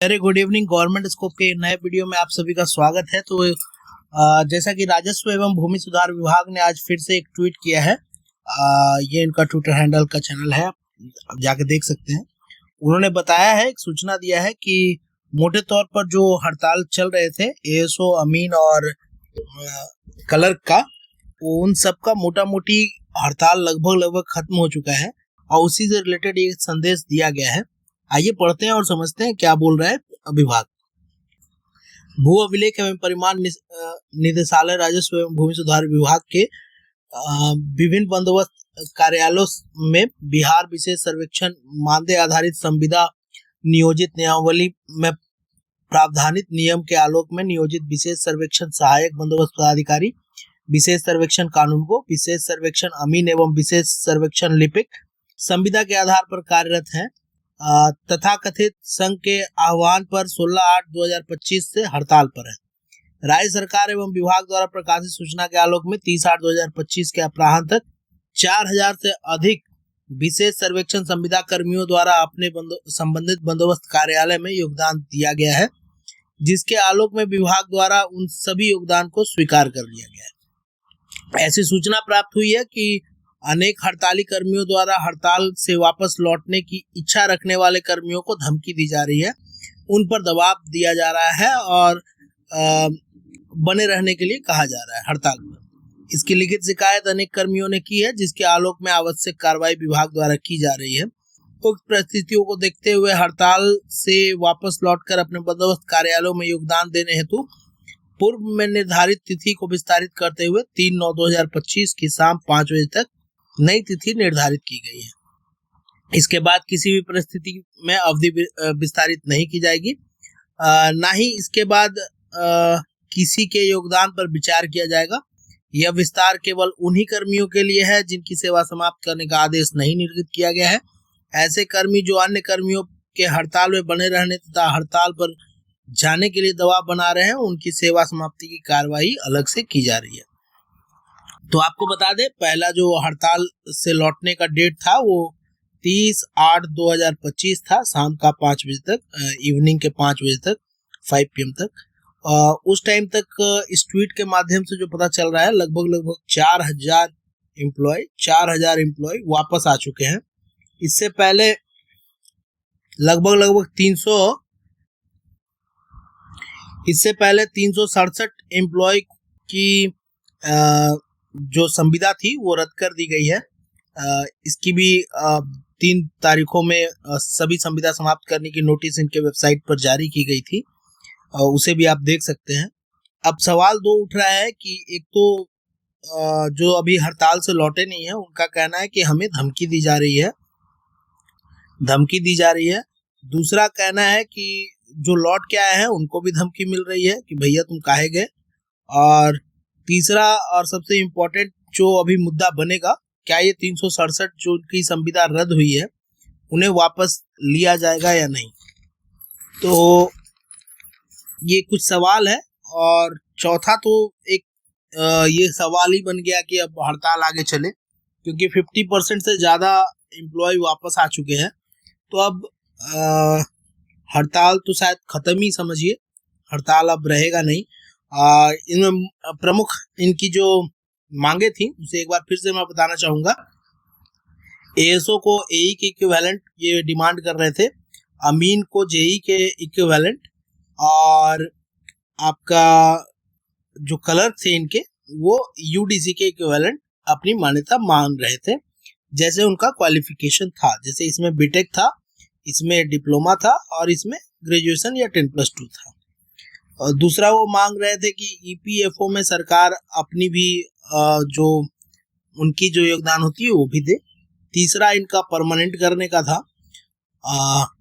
Very good evening. Government scope के नए video में आप सभी का स्वागत है। तो जैसा कि राजस्व एवं भूमि सुधार विभाग ने आज फिर से एक ट्वीट किया है। ये इनका ट्विटर हैंडल का चैनल है, आप जाके देख सकते हैं। उन्होंने बताया है, एक सूचना दिया है कि मोटे तौर पर जो हड़ताल चल रहे थे एएसओ, अमीन और क्लर्क का, उन सब का मोटा मोटी हड़ताल लगभग खत्म हो चुका है और उसी से रिलेटेड ये संदेश दिया गया है। आइए पढ़ते हैं और समझते हैं क्या बोल रहा है विभाग। भू अभिलेख एवं परिमाण निदेशालय राजस्व एवं भूमि सुधार विभाग के विभिन्न बंदोबस्त कार्यालयों में बिहार विशेष सर्वेक्षण मानदेय आधारित संविदा नियोजित नियमावली में प्रावधानित नियम के आलोक में नियोजित विशेष सर्वेक्षण सहायक बंदोबस्त पदाधिकारी, विशेष सर्वेक्षण कानूनगो, विशेष सर्वेक्षण अमीन एवं विशेष सर्वेक्षण लिपिक संविदा के आधार पर कार्यरत हैं तथा कथित संघ के आह्वान पर 16/8/2025 से हड़ताल पर है। राज्य सरकार एवं विभाग द्वारा प्रकाशित सूचना के आलोक में 30/8/2025 के अपराह्न तक 4000 से अधिक विशेष सर्वेक्षण संविदा कर्मियों द्वारा अपने संबंधित बंदोबस्त कार्यालय में योगदान दिया गया है, जिसके आलोक में विभाग द्वारा उन सभी योगदान को स्वीकार कर लिया गया है। ऐसी सूचना प्राप्त हुई है कि अनेक हड़ताली कर्मियों द्वारा हड़ताल से वापस लौटने की इच्छा रखने वाले कर्मियों को धमकी दी जा रही है, उन पर दबाव दिया जा रहा है और बने रहने के लिए कहा जा रहा है हड़ताल पर। इसकी लिखित शिकायत अनेक कर्मियों ने की है, जिसके आलोक में आवश्यक कार्रवाई विभाग द्वारा की जा रही है। उक्त परिस्थितियों को देखते हुए हड़ताल से वापस लौटकर अपने बंदोबस्त कार्यालयों में योगदान देने हेतु पूर्व में निर्धारित तिथि को विस्तारित करते हुए 3/9/2025 की शाम 5 बजे तक नई तिथि निर्धारित की गई है। इसके बाद किसी भी परिस्थिति में अवधि विस्तारित नहीं की जाएगी, ना ही इसके बाद किसी के योगदान पर विचार किया जाएगा। यह विस्तार केवल उन्हीं कर्मियों के लिए है जिनकी सेवा समाप्त करने का आदेश नहीं निर्गत किया गया है। ऐसे कर्मी जो अन्य कर्मियों के हड़ताल में बने रहने तथा हड़ताल पर जाने के लिए दबाव बना रहे हैं, उनकी सेवा समाप्ति की कार्रवाई अलग से की जा रही है। तो आपको बता दें, पहला जो हड़ताल से लौटने का डेट था वो 30/8/2025 था, शाम का 5 बजे तक, इवनिंग के 5 बजे तक, 5 PM तक। उस टाइम तक इस ट्वीट के माध्यम से जो पता चल रहा है, लगभग 4000 एम्प्लॉय वापस आ चुके हैं। इससे पहले लगभग 367 एम्प्लॉय की जो संविदा थी वो रद्द कर दी गई है। इसकी भी 3 तारीखों में सभी संविदा समाप्त करने की नोटिस इनके वेबसाइट पर जारी की गई थी, उसे भी आप देख सकते हैं। अब सवाल दो उठ रहा है कि एक तो जो अभी हड़ताल से लौटे नहीं है, उनका कहना है कि हमें धमकी दी जा रही है। दूसरा कहना है कि जो लौट के आए हैं उनको भी धमकी मिल रही है कि भैया तुम काहे गए। और तीसरा और सबसे इम्पोर्टेंट जो अभी मुद्दा बनेगा, क्या ये 367 जो उनकी संविदा रद्द हुई है उन्हें वापस लिया जाएगा या नहीं। तो ये कुछ सवाल है। और चौथा तो एक ये सवाल ही बन गया कि अब हड़ताल आगे चले, क्योंकि 50% से ज़्यादा एम्प्लॉय वापस आ चुके हैं। तो अब हड़ताल तो शायद खत्म ही समझिए, हड़ताल अब रहेगा नहीं। इनमें प्रमुख इनकी जो मांगे थी उसे एक बार फिर से मैं बताना चाहूँगा। एएसओ को एई के इक्विवेलेंट ये डिमांड कर रहे थे, अमीन को जेई के इक्विवेलेंट, और आपका जो क्लर्क थे इनके वो यूडीसी के इक्विवेलेंट अपनी मान्यता मांग रहे थे, जैसे उनका क्वालिफिकेशन था। जैसे इसमें बीटेक था, इसमें डिप्लोमा था और इसमें ग्रेजुएशन या 10+2 था। और दूसरा वो मांग रहे थे कि ईपीएफओ में सरकार अपनी भी जो उनकी जो योगदान होती है वो भी दे। तीसरा इनका परमानेंट करने का था।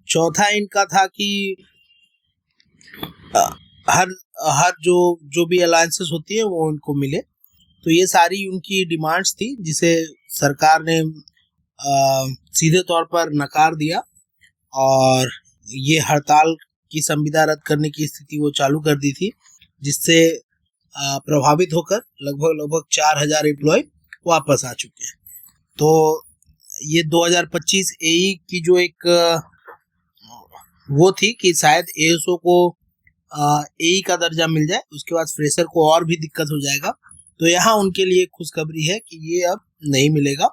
चौथा इनका था कि हर जो भी अलायंसेस होती है वो उनको मिले। तो ये सारी उनकी डिमांड्स थी, जिसे सरकार ने सीधे तौर पर नकार दिया और ये हड़ताल की संविदा रद्द करने की स्थिति वो चालू कर दी थी, जिससे प्रभावित होकर लगभग 4000 एम्प्लॉय वापस आ चुके हैं। तो ये 2025 एई की जो एक वो थी कि शायद एएसओ को एई का दर्जा मिल जाए, उसके बाद फ्रेशर को और भी दिक्कत हो जाएगा। तो यहाँ उनके लिए खुशखबरी है कि ये अब नहीं मिलेगा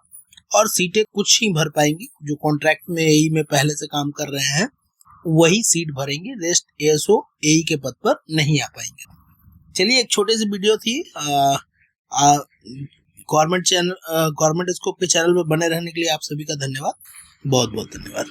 और सीटें कुछ ही भर पाएंगी। जो कॉन्ट्रैक्ट में एई में पहले से काम कर रहे हैं वही सीट भरेंगे, रेस्ट एएसओ एई के पद पर नहीं आ पाएंगे। चलिए, एक छोटी सी वीडियो थी। गवर्नमेंट स्कोप के चैनल पर बने रहने के लिए आप सभी का धन्यवाद, बहुत बहुत धन्यवाद।